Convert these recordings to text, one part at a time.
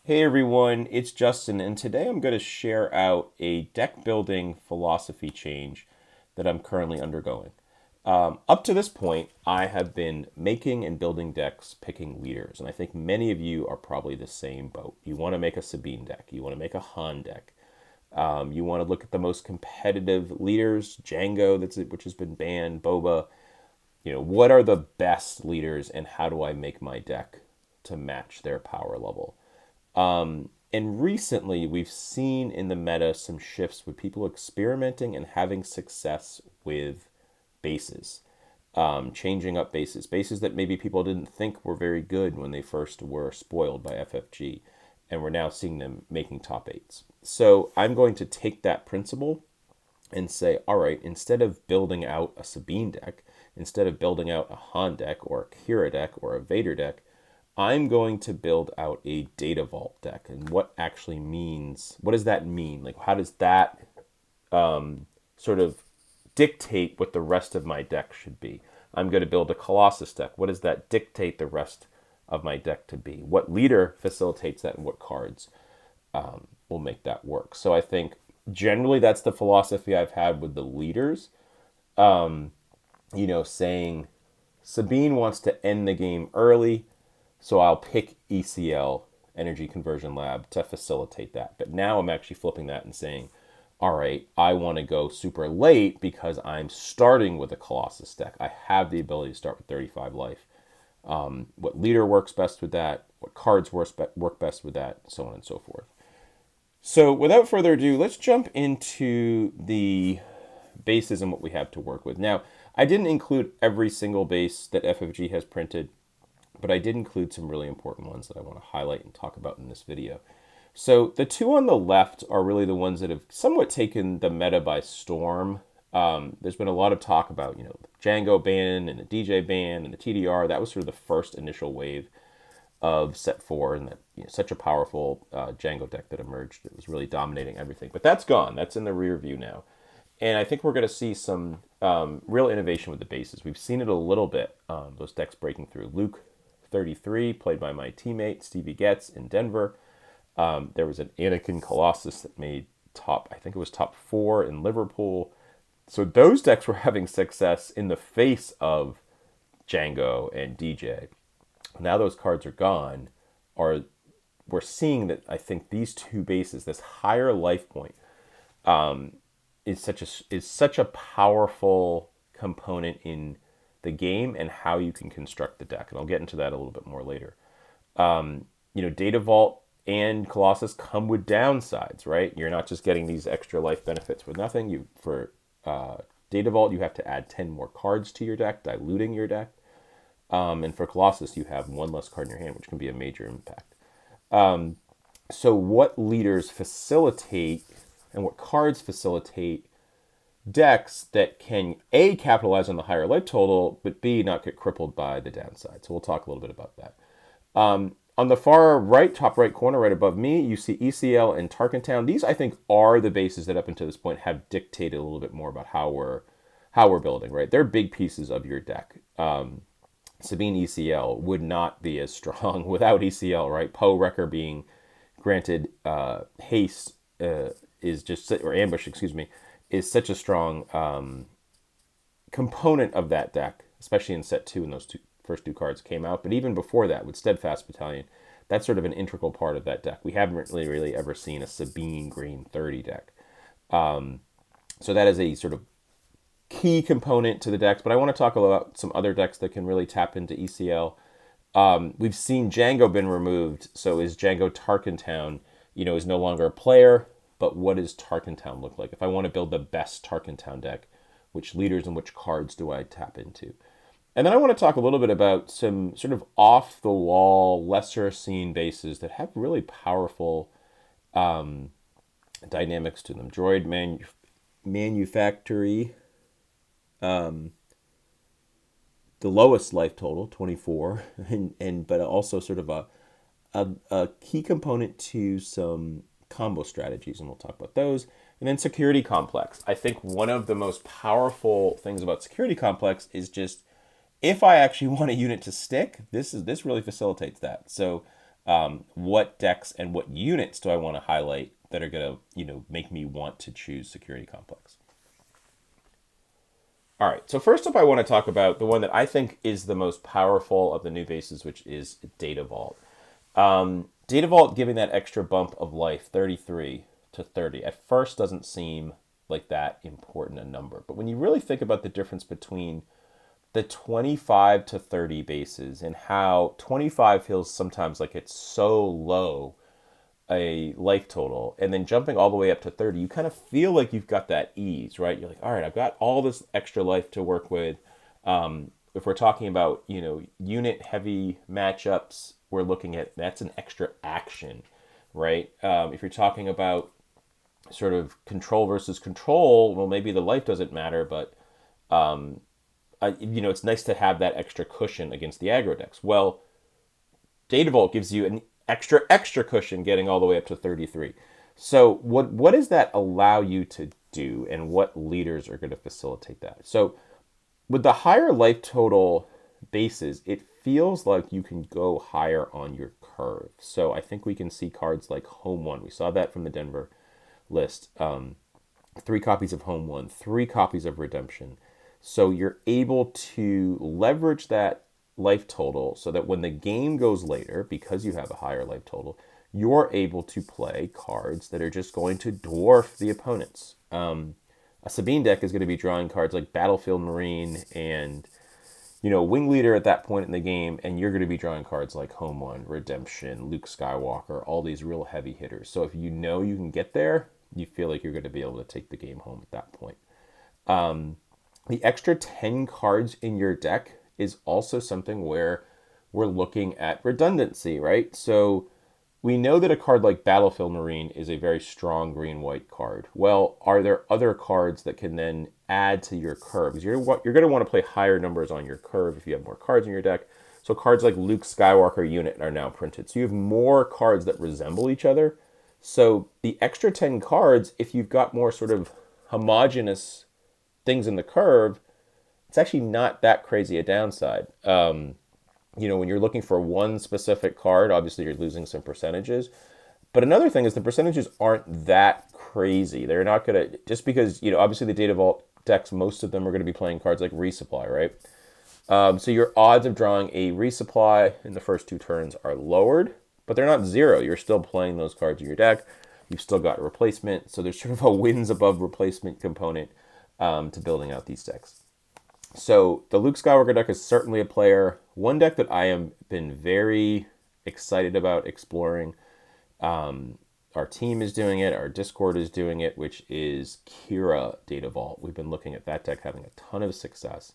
Hey everyone, it's Justin, and today I'm going to share out a deck building philosophy change that I'm currently undergoing. Up to this point, I have been making and building decks picking leaders, and I think many of you are probably the same boat. You want to make a Sabine deck, you want to make a Han deck, you want to look at the most competitive leaders, Django, which has been banned, Boba. What are the best leaders, and how do I make my deck to match their power level? And recently, we've seen in the meta some shifts with people experimenting and having success with bases, changing up bases that maybe people didn't think were very good when they first were spoiled by FFG, and we're now seeing them making top eights. So I'm going to take that principle and say, all right, instead of building out a Sabine deck, instead of building out a Han deck or a Kira deck or a Vader deck, I'm going to build out a data vault deck. And what does that mean? Like, how does that sort of dictate what the rest of my deck should be? I'm going to build a Colossus deck. What does that dictate the rest of my deck to be? What leader facilitates that, and what cards will make that work? So I think generally that's the philosophy I've had with the leaders. Saying Sabine wants to end the game early, so I'll pick ECL, Energy Conversion Lab, to facilitate that. But now I'm actually flipping that and saying, all right, I want to go super late because I'm starting with a Colossus deck. I have the ability to start with 35 life. What leader works best with that? What cards work best with that? So on and so forth. So without further ado, let's jump into the bases and what we have to work with. Now, I didn't include every single base that FFG has printed, but I did include some really important ones that I want to highlight and talk about in this video. So the two on the left are really the ones that have somewhat taken the meta by storm. There's been a lot of talk about, the Django ban and the DJ ban and the TDR. That was sort of the first initial wave of set four, and that such a powerful Django deck that emerged. It was really dominating everything. But that's gone. That's in the rear view now. And I think we're going to see some real innovation with the bases. We've seen it a little bit, those decks breaking through. Luke 33, played by my teammate Stevie Getz in Denver. There was an Anakin Colossus that made I think it was top 4 in Liverpool. So those decks were having success in the face of Django and DJ. Now those cards are gone. We're seeing that I think these two bases, this higher life point, is such a powerful component in the game and how you can construct the deck. And I'll get into that a little bit more later. Data Vault and Colossus come with downsides, right? You're not just getting these extra life benefits with nothing. For Data Vault, you have to add 10 more cards to your deck, diluting your deck. And for Colossus, you have one less card in your hand, which can be a major impact. So what leaders facilitate and what cards facilitate decks that can A, capitalize on the higher life total, but B, not get crippled by the downside. So we'll talk a little bit about that. On the far right, top right corner, right above me, you see ECL and Tarkentown. These, I think, are the bases that up until this point have dictated a little bit more about how we're building, right? They're big pieces of your deck. Sabine ECL would not be as strong without ECL, right? Poe Wrecker being granted haste is just, or ambush, excuse me, is such a strong component of that deck, especially in set 2 when those first two cards came out. But even before that, with Steadfast Battalion, that's sort of an integral part of that deck. We haven't really ever seen a Sabine Green 30 deck. So that is a sort of key component to the decks. But I want to talk about some other decks that can really tap into ECL. We've seen Django been removed. So is Django Tarkentown, is no longer a player. But what does Tarkentown look like? If I want to build the best Tarkentown deck, which leaders and which cards do I tap into? And then I want to talk a little bit about some sort of off-the-wall, lesser-seen bases that have really powerful dynamics to them. Manufactory, the lowest life total, 24, but also sort of a key component to some combo strategies, and we'll talk about those. And then Security Complex. I think one of the most powerful things about Security Complex is just, if I actually want a unit to stick, this really facilitates that. So What decks and what units do I want to highlight that are going to, make me want to choose Security Complex? All right, so first up, I want to talk about the one that I think is the most powerful of the new bases, which is Data Vault. Data Vault giving that extra bump of life, 33 to 30, at first doesn't seem like that important a number. But when you really think about the difference between the 25 to 30 bases and how 25 feels sometimes like it's so low a life total, and then jumping all the way up to 30, you kind of feel like you've got that ease, right? You're like, all right, I've got all this extra life to work with. If we're talking about, unit heavy matchups, we're looking at that's an extra action, right? If you're talking about sort of control versus control, well, maybe the life doesn't matter, but it's nice to have that extra cushion against the aggro decks. Well, Data Vault gives you an extra cushion getting all the way up to 33. So what does that allow you to do, and what leaders are going to facilitate that? So with the higher life total bases, it feels like you can go higher on your curve. So I think we can see cards like Home One. We saw that from the Denver list. 3 copies of Home One, 3 copies of Redemption. So you're able to leverage that life total so that when the game goes later, because you have a higher life total, you're able to play cards that are just going to dwarf the opponents. A Sabine deck is going to be drawing cards like Battlefield Marine and, Wing Leader at that point in the game, and you're going to be drawing cards like Home One, Redemption, Luke Skywalker, all these real heavy hitters. So if you know you can get there, you feel like you're going to be able to take the game home at that point. The extra 10 cards in your deck is also something where we're looking at redundancy, right? So we know that a card like Battlefield Marine is a very strong green-white card. Well, are there other cards that can then add to your curve? Because you're going to want to play higher numbers on your curve if you have more cards in your deck. So cards like Luke Skywalker Unit are now printed. So you have more cards that resemble each other. So the extra 10 cards, if you've got more sort of homogenous things in the curve, it's actually not that crazy a downside. When you're looking for one specific card, obviously you're losing some percentages. But another thing is the percentages aren't that crazy. They're not going to, just because, obviously the Data Vault decks, most of them are going to be playing cards like Resupply, right? So your odds of drawing a Resupply in the first 2 turns are lowered, but they're not 0. You're still playing those cards in your deck. You've still got a replacement. So there's sort of a wins above replacement component to building out these decks. So the Luke Skywalker deck is certainly a player. One deck that I have been very excited about exploring. Our team is doing it. Our Discord is doing it, which is Kira Data Vault. We've been looking at that deck having a ton of success.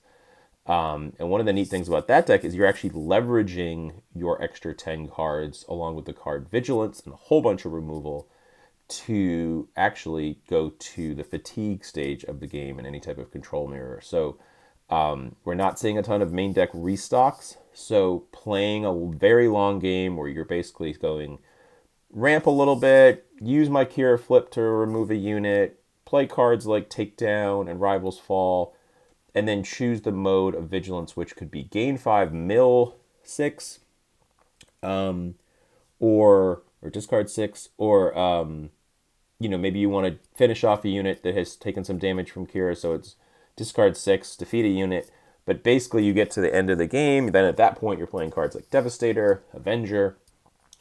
And one of the neat things about that deck is you're actually leveraging your extra 10 cards along with the card Vigilance and a whole bunch of removal to actually go to the fatigue stage of the game in any type of control mirror. So we're not seeing a ton of main deck restocks. So playing a very long game where you're basically going ramp a little bit, use my Kira Flip to remove a unit, play cards like Takedown and Rival's Fall, and then choose the mode of Vigilance, which could be gain 5, mill 6, or discard 6, or maybe you want to finish off a unit that has taken some damage from Kira, so it's discard 6, defeat a unit. But basically, you get to the end of the game. Then at that point, you're playing cards like Devastator, Avenger,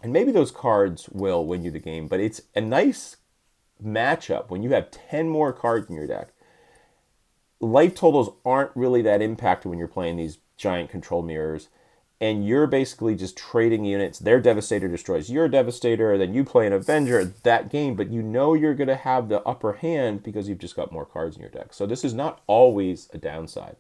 and maybe those cards will win you the game. But it's a nice matchup when you have 10 more cards in your deck. Life totals aren't really that impacted when you're playing these giant control mirrors. And you're basically just trading units. Their Devastator destroys your Devastator, then you play an Avenger that game, but you know you're going to have the upper hand because you've just got more cards in your deck. So this is not always a downside.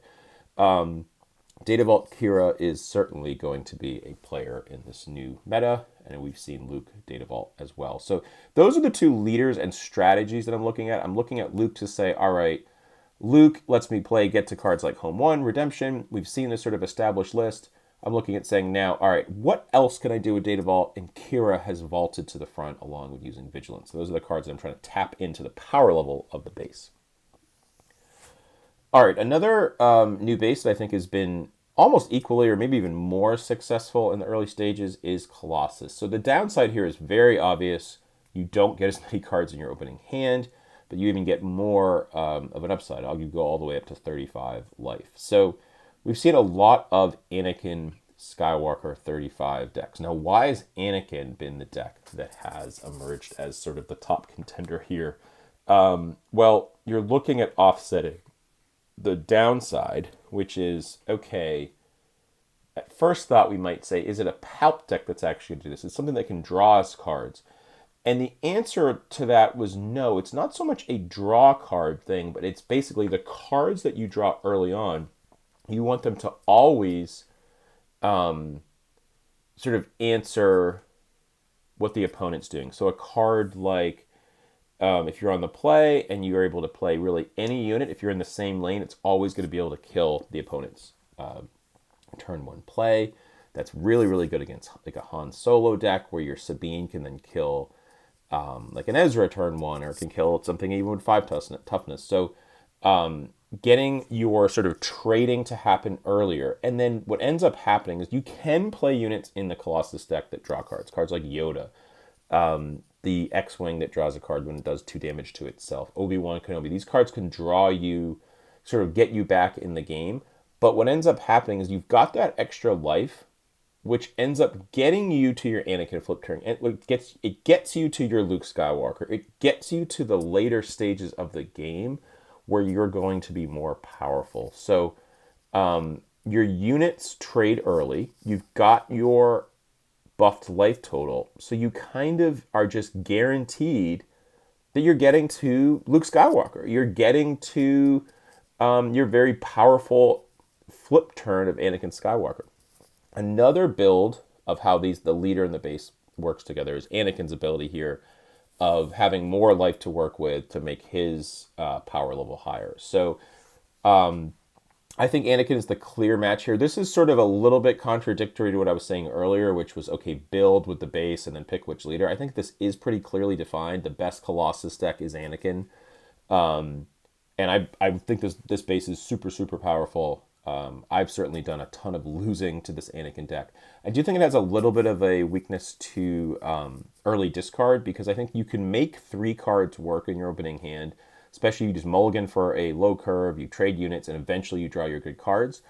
Data Vault Kira is certainly going to be a player in this new meta, and we've seen Luke Data Vault as well. So those are the 2 leaders and strategies that I'm looking at. I'm looking at Luke to say, all right, Luke lets me get to cards like Home One, Redemption. We've seen this sort of established list. I'm looking at saying now, all right, what else can I do with Data Vault? And Kira has vaulted to the front along with using Vigilance. So those are the cards that I'm trying to tap into the power level of the base. All right, another new base that I think has been almost equally or maybe even more successful in the early stages is Colossus. So the downside here is very obvious. You don't get as many cards in your opening hand, but you even get more of an upside. I'll go all the way up to 35 life. So we've seen a lot of Anakin Skywalker 35 decks. Now, why has Anakin been the deck that has emerged as sort of the top contender here? Well, you're looking at offsetting the downside, which is, okay, at first thought we might say, is it a Palp deck that's actually going to do this? It's something that can draw us cards. And the answer to that was no. It's not so much a draw card thing, but it's basically the cards that you draw early on, you want them to always sort of answer what the opponent's doing. So a card like if you're on the play and you're able to play really any unit, if you're in the same lane, it's always going to be able to kill the opponent's turn one play. That's really, really good against like a Han Solo deck where your Sabine can then kill like an Ezra turn one, or can kill something even with 5 toughness. So getting your sort of trading to happen earlier. And then what ends up happening is you can play units in the Colossus deck that draw cards. Cards like Yoda, the X-Wing that draws a card when it does 2 damage to itself, Obi-Wan Kenobi. These cards can draw you, sort of get you back in the game. But what ends up happening is you've got that extra life, which ends up getting you to your Anakin flip turn. It gets you to your Luke Skywalker. It gets you to the later stages of the game where you're going to be more powerful. So your units trade early. You've got your buffed life total. So you kind of are just guaranteed that you're getting to Luke Skywalker. You're getting to your very powerful flip turn of Anakin Skywalker. Another build of how the leader and the base works together is Anakin's ability here of having more life to work with to make his power level higher. So I think Anakin is the clear match here. This is sort of a little bit contradictory to what I was saying earlier, which was, okay, build with the base and then pick which leader. I think this is pretty clearly defined. The best Colossus deck is Anakin. And I think this base is super, super powerful. I've certainly done a ton of losing to this Anakin deck. I do think it has a little bit of a weakness to early discard, because I think you can make 3 cards work in your opening hand, especially you just mulligan for a low curve, you trade units, and eventually you draw your good cards.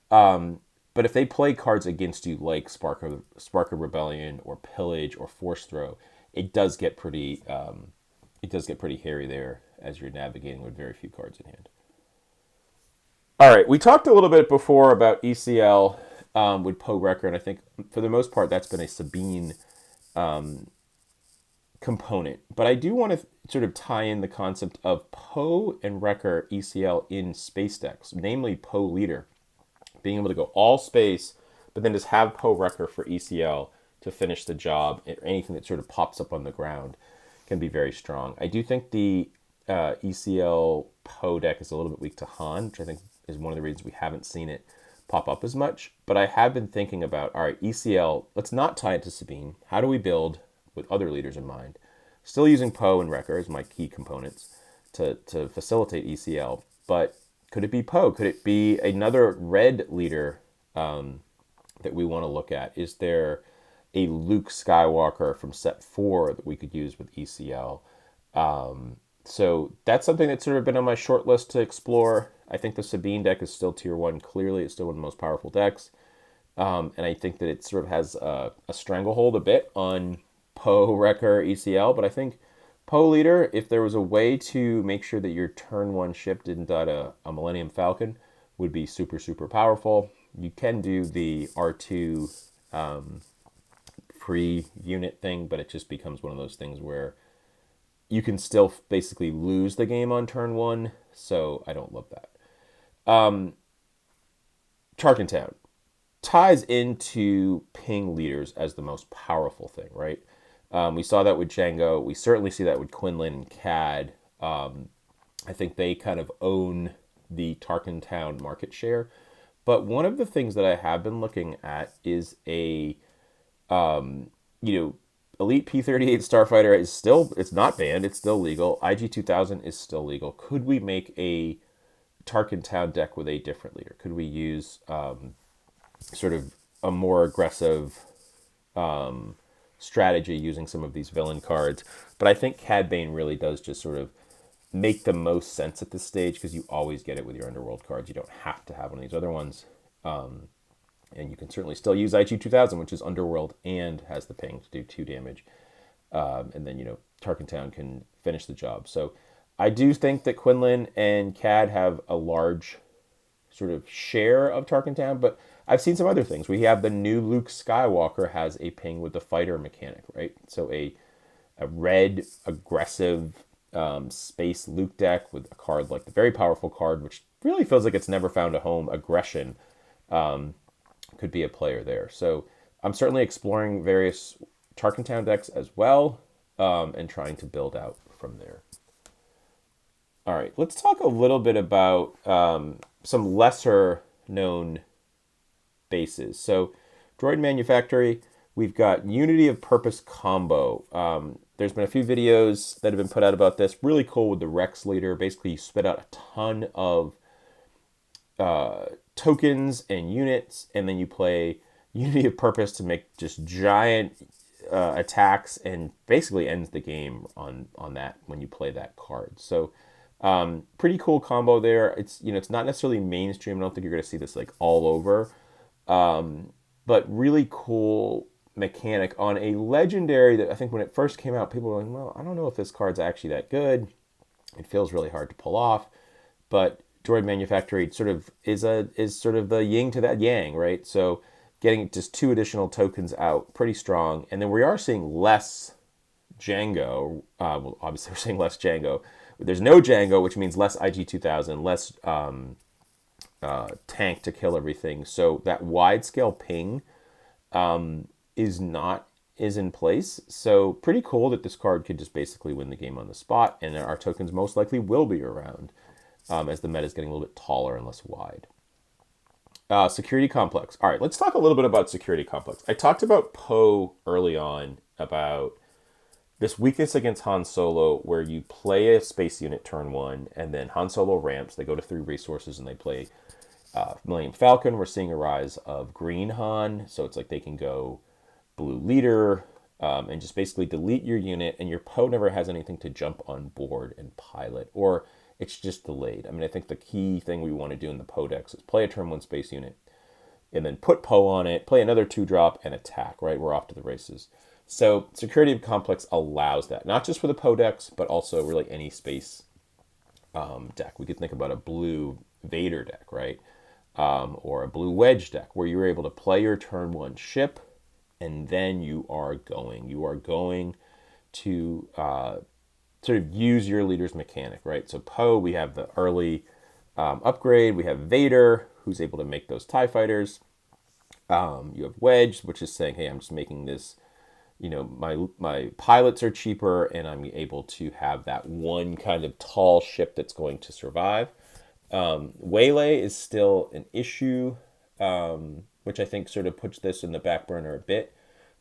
But if they play cards against you like Spark of Rebellion or Pillage or Force Throw, it does get pretty hairy there as you're navigating with very few cards in hand. All right, we talked a little bit before about ECL with Poe Wrecker, and I think for the most part that's been a Sabine component. But I do want to sort of tie in the concept of Poe and Wrecker ECL in space decks, namely Poe Leader, being able to go all space, but then just have Poe Wrecker for ECL to finish the job. Anything that sort of pops up on the ground can be very strong. I do think the ECL Poe deck is a little bit weak to Han, which I think is one of the reasons we haven't seen it pop up as much. But I have been thinking about, all right, ECL, let's not tie it to Sabine. How do we build with other leaders in mind? Still using Poe and Wrecker as my key components to facilitate ECL. But could it be Poe? Could it be another red leader that we want to look at? Is there a Luke Skywalker from set 4 that we could use with ECL? So that's something that's sort of been on my short list to explore. I think the Sabine deck is still tier 1. Clearly, it's still one of the most powerful decks. And I think that it sort of has a stranglehold a bit on Poe, Wrecker, ECL. But I think Poe Leader, if there was a way to make sure that your turn 1 ship didn't die a Millennium Falcon, would be super, super powerful. You can do the R2 free unit thing, but it just becomes one of those things where you can still basically lose the game on turn 1, so I don't love that. Tarkintown ties into ping leaders as the most powerful thing, right? We saw that with Django. We certainly see that with Quinlan and Cad. I think they kind of own the Tarkintown market share. But one of the things that I have been looking at is a, Elite P-38 Starfighter is still, it's not banned, it's still legal. IG-2000 is still legal. Could we make a Tarkintown deck with a different leader? Could we use sort of a more aggressive strategy using some of these villain cards. But I think Cad Bane really does just sort of make the most sense at this stage because you always get it with your Underworld cards. You don't have to have one of these other ones. And you can certainly still use IG 2000, which is Underworld and has the ping to do 2 damage. And then, Tarkentown can finish the job. So I do think that Quinlan and Cad have a large sort of share of Tarkentown, but I've seen some other things. We have the new Luke Skywalker has a ping with the fighter mechanic, right? So a red aggressive space Luke deck with a card like the very powerful card, which really feels like it's never found a home, aggression, could be a player there. So I'm certainly exploring various Tarkentown decks as well, and trying to build out from there. All right, let's talk a little bit about some lesser known bases. So, Droid Manufactory, we've got Unity of Purpose combo. There's been a few videos that have been put out about this. Really cool with the Rex leader. Basically, you spit out a ton of tokens and units, and then you play Unity of Purpose to make just giant attacks, and basically ends the game on that when you play that card. So pretty cool combo there. It's not necessarily mainstream. I don't think you're going to see this like all over, but really cool mechanic on a legendary that I think when it first came out, people were like, well, I don't know if this card's actually that good. It feels really hard to pull off, but Droid Manufactory sort of is sort of the yin to that yang, right? So getting just 2 additional tokens out, pretty strong. And then we are seeing less Django. Well, obviously we're seeing less Django. There's no Django, which means less IG-2000, less tank to kill everything. So that wide scale ping is in place. So pretty cool that this card could just basically win the game on the spot, and our tokens most likely will be around as the meta is getting a little bit taller and less wide. Security Complex. All right, let's talk a little bit about Security Complex. I talked about Poe early on about this weakness against Han Solo, where you play a space unit turn 1, and then Han Solo ramps. They go to 3 resources, and they play Millennium Falcon. We're seeing a rise of Green Han, so it's like they can go Blue Leader, and just basically delete your unit, and your Poe never has anything to jump on board and pilot, or it's just delayed. I mean, I think the key thing we want to do in the Poe decks is play a turn 1 space unit, and then put Poe on it, play another 2-drop, and attack, right? We're off to the races. So Security Complex allows that, not just for the Poe decks, but also really any space deck. We could think about a blue Vader deck, right? Or a blue Wedge deck, where you're able to play your turn 1 ship, and then you are going to sort of use your leader's mechanic, right? So Poe, we have the early upgrade. We have Vader, who's able to make those TIE fighters. You have Wedge, which is saying, hey, I'm just making this, my pilots are cheaper, and I'm able to have that one kind of tall ship that's going to survive. Waylay is still an issue, which I think sort of puts this in the back burner a bit.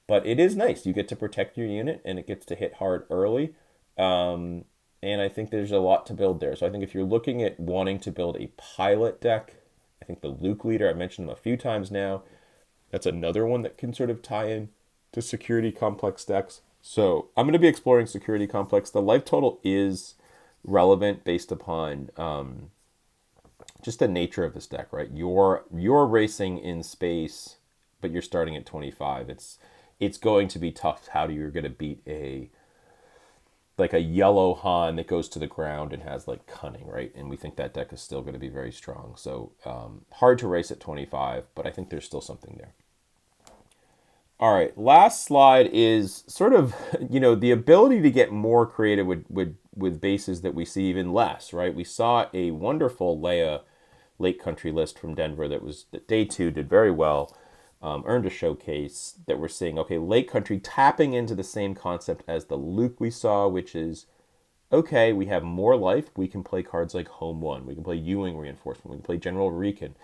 But it is nice. You get to protect your unit, and it gets to hit hard early. And I think there's a lot to build there. So I think if you're looking at wanting to build a pilot deck, I think the Luke leader, I've mentioned him a few times now, that's another one that can sort of tie in to Security Complex decks. So I'm going to be exploring Security Complex. The life total is relevant based upon just the nature of this deck, right? You're racing in space, but you're starting at 25. It's going to be tough how you're going to beat a yellow Han that goes to the ground and has like cunning, right? And we think that deck is still going to be very strong. So hard to race at 25, but I think there's still something there. All right, last slide is sort of, the ability to get more creative with bases that we see even less, right? We saw a wonderful Leia Lake Country list from Denver that day 2 did very well, earned a showcase that we're seeing, okay, Lake Country tapping into the same concept as the Luke we saw, which is, okay, we have more life. We can play cards like Home One. We can play Ewing Reinforcement. We can play General Recon.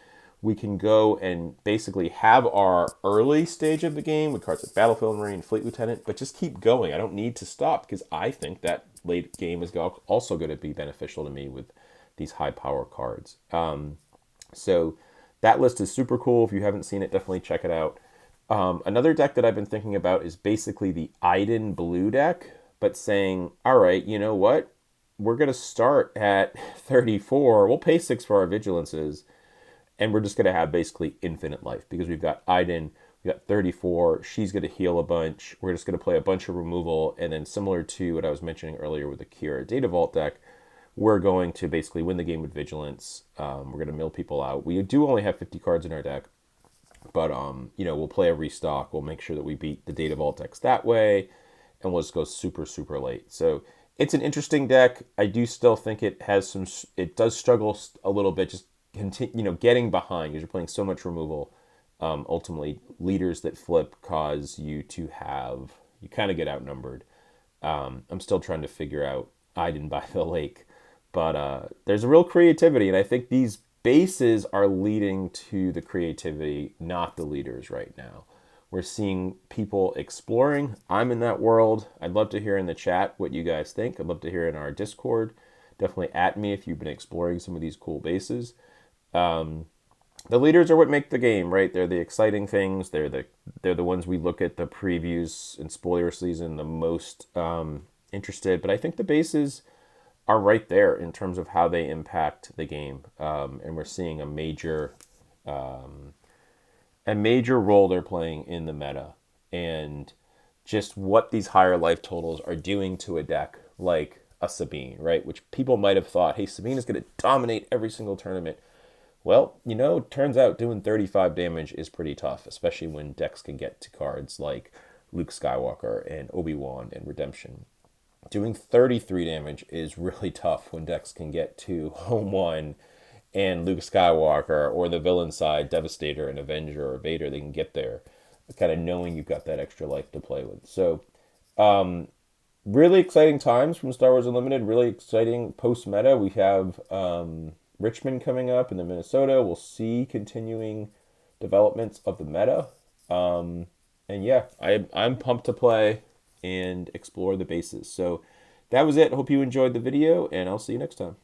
We can go and basically have our early stage of the game with cards like Battlefield Marine, Fleet Lieutenant, but just keep going. I don't need to stop because I think that late game is also going to be beneficial to me with these high power cards. So that list is super cool. If you haven't seen it, definitely check it out. Another deck that I've been thinking about is basically the Iden blue deck, but saying, all right, you know what? We're going to start at 34. We'll pay 6 for our vigilances, and we're just going to have basically infinite life because we've got Iden, we got 34. She's going to heal a bunch. We're just going to play a bunch of removal, and then similar to what I was mentioning earlier with the Kira Data Vault deck, we're going to basically win the game with vigilance. We're going to mill people out. We do only have 50 cards in our deck, but we'll play a restock. We'll make sure that we beat the Data Vault decks that way, and we'll just go super super late. So it's an interesting deck. I do still think it has some. It does struggle a little bit, just getting behind because you're playing so much removal. Ultimately, leaders that flip cause you to have you kind of get outnumbered. I'm still trying to figure out Iden by the Lake, but there's a real creativity, and I think these bases are leading to the creativity, not the leaders right now. We're seeing people exploring. I'm in that world. I'd love to hear in the chat what you guys think. I'd love to hear in our Discord. Definitely at me if you've been exploring some of these cool bases. The leaders are what make the game, right? They're the exciting things. They're the ones we look at the previews and spoiler season the most interested. But I think the bases are right there in terms of how they impact the game, and we're seeing a major role they're playing in the meta, and just what these higher life totals are doing to a deck like a Sabine, right? Which people might have thought, hey, Sabine is going to dominate every single tournament. Well, turns out doing 35 damage is pretty tough, especially when decks can get to cards like Luke Skywalker and Obi-Wan and Redemption. Doing 33 damage is really tough when decks can get to Home 1 and Luke Skywalker, or the villain side, Devastator and Avenger or Vader. They can get there, kind of knowing you've got that extra life to play with. So, really exciting times from Star Wars Unlimited. Really exciting post-meta. We have Richmond coming up, and then Minnesota. We'll see continuing developments of the meta. And yeah, I'm pumped to play and explore the bases. So that was it. Hope you enjoyed the video, and I'll see you next time.